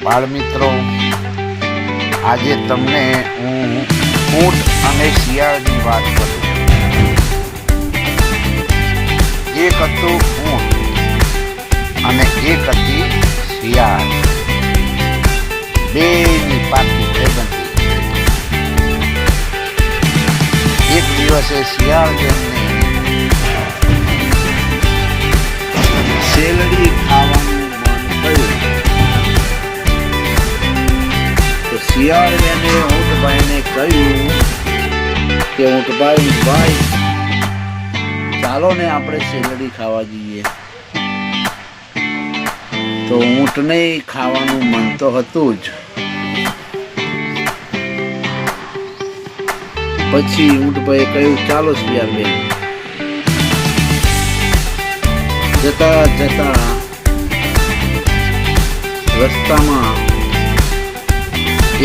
બાળ મિત્રો, આજે તમને હું ઊંટ અને શિયાળની વાત કરું. એક હતું ઊંટ અને એક હતી શિયાળ. બેની પાકી ભાઈબંધી. એક દિવસે શિયાળ જેમને શેલડી ખાવાનું મન થયું તો શિયાળ બેને ઊંટભાઈને કહ્યું કે ઊંટભાઈ ચાલો ને આપણે શેલડી ખાવા જઈએ. તો ઊંટને ખાવાનું મન તો હતું જ. પછી ઊંટભાઈએ કહ્યું ચાલો શિયાળ બેન. જતા જતા રસ્તામાં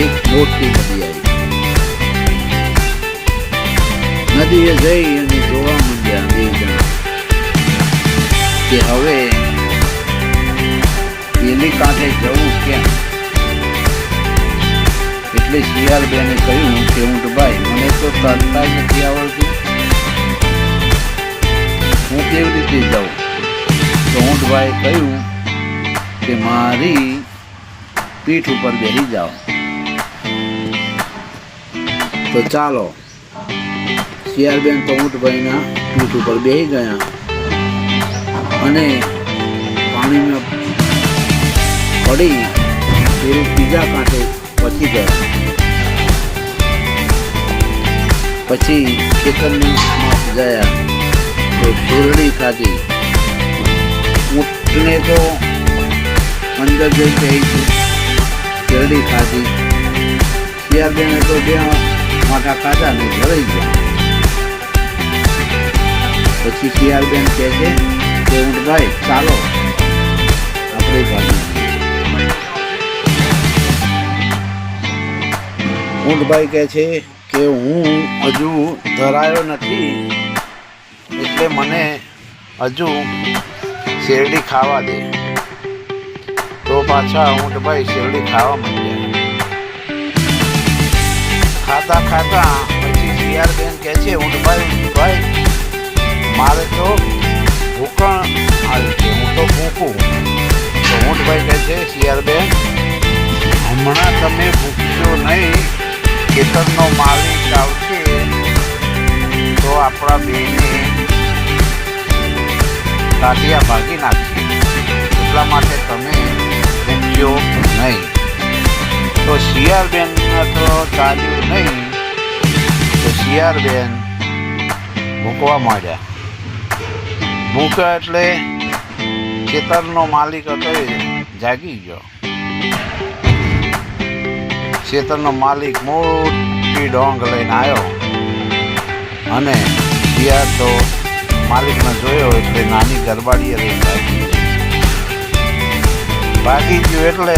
એક મોટી નદી આવી. નદીએ જઈ અને જોવા માંડ્યા બે જણા કે હવે પેલી કાંઠે જવું કેમ. એટલે શિયાળ બેને કહ્યું કે ઊંટભાઈ મને તો તરતા નથી આવડતું, હું કેવી રીતે જાઉં. તો ઊંટભાઈએ કહ્યું કે મારી પીઠ ઉપર બેસી જાઓ. તો ચાલો શિયાળબેન તો ઊંટભાઈના પીઠ ઉપર બેસી ગયા અને પાણીમાં પડી પેલું બીજા કાંઠે પચી ગયા. પછી ખેતરની ગયા તો શેરડી ખાધી. ઊંટને તો અંદર જઈ કહી શેરડી ખાધી. શિયાળબેને તો બે મોટા ખાધા ને ભરાઈ ગયા. પછી શિયાળબેન કહે છે કે ઊંટભાઈ ચાલો આપણે ભાગી. ઊંટભાઈ કહે છે કે હું હજુ ધરાયો નથી એટલે મને હજુ શેરડી ખાવા દે. તો પાછા ઊંટભાઈ શેરડી ખાવા માંડ્યા. ખાતા ખાતા પછી શિયાળબેન કહે છે ઊંટભાઈ મારે તો ભૂખણ આવી છે, હું તો ભૂખું. તો ઊંટભાઈ કહે છે શિયાળબેન હમણાં તમે ભૂખશો નહીં, ખેતરનો માલિક આવશે તો આપણા બેને કાઢિયા ભાગી નાખશે, એટલા માટે તમે ભૂખ્યો નહીં. તો શિયાળબેન તો ચાલ્યું નહીં. તો શિયાળબેન ભૂખવા માંડ્યા. ભૂખ્યા એટલે ખેતરનો માલિક હતો એ જાગી ગયો. ખેતરનો માલિક મોટી ડોંગ લઈને આવ્યો અને શિયાળ તો માલિકને જોયો એટલે નાની ગરબાડીએ લઈને ભાગી ગયો. એટલે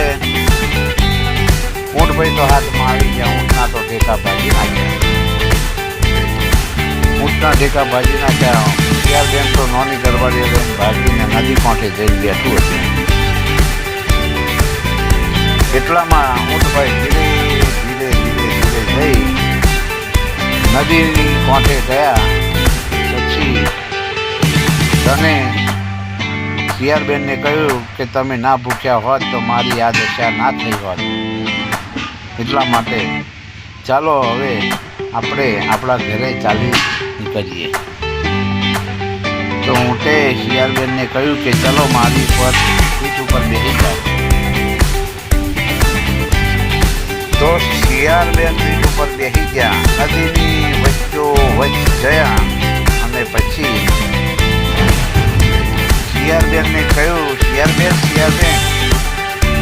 ઊંટભાઈ તો હાથમાં આવી ગયા. ઊંટના તો ઢેકા ભાગી નાખ્યા. ઊંટના ઢેકા ભાગી નાખ્યા. શિયાળબેન તો નાની ગરબાડીએ લઈને ભાગીને નદી કાંઠે જઈને બેઠું હતું. એટલામાં ઊંટભાઈ ધીરે ધીરે જઈ નદીની કાંઠે ગયા. પછી તને શિયાળબેનને કહ્યું કે તમે ના ભૂખ્યા હોત તો મારી આ દશા ના થઈ હોત, એટલા માટે ચાલો હવે આપણે આપણા ઘરે ચાલી નીકળીએ. તો ઊંટે શિયાળબેનને કહ્યું કે ચલો મારી પર પીઠ ઉપર બેસી જાઓ. તો શિયાળબેન પીઠ ઉપર બેસી ગયા. નદીની વચ્ચોવચ્ચ ગયા અને પછી શિયાળબેનને કહ્યું શિયાળબેન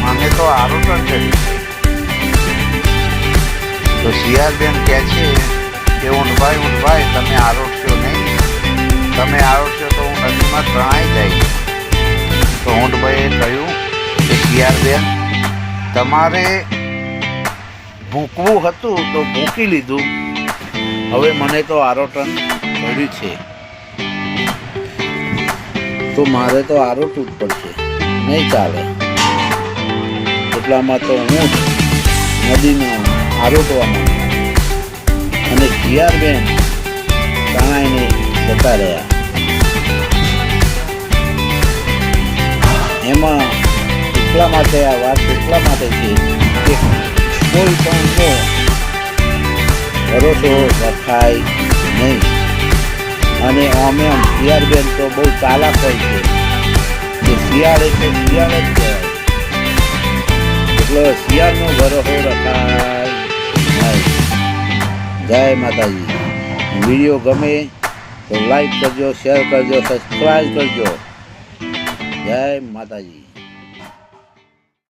મને તો આરોટણ ચડી છે. તો શિયાળબેન કહે છે કે ઊંટભાઈ તમે આરોટશો નહીં, તમે આરોટશો તો હું નદીમાં તણાઈ જઈશ. તો ઊંટભાઈએ કહ્યું કે શિયાળબેન તમારે ભૂખવું હતું તો ભૂખી લીધું, હવે મને તો આરોટન પડ્યું છે તો મારે તો આરોટવું જ પડશે, નહીં ચાલે. એટલામાં તો હું નદીમાં આરોટવા માંડ્યો અને શિયાળબેન તણાઈને જતા રહ્યા. એમાં એટલા માટે આ વાત એટલા માટે છે કે કોઈ પણનો ભરોસો રખાય નહીં. અને અમે શિયાળબેન તો બહુ ચાલાક હોય છે કે શિયાળ એટલે શિયાળ જ કહેવાય. એટલે શિયાળનો ભરોસો રખાય નહીં. જય માતાજી. વિડીયો ગમે તો લાઈક કરજો, શેર કરજો, સબસ્ક્રાઈબ કરજો. જય માતાજી.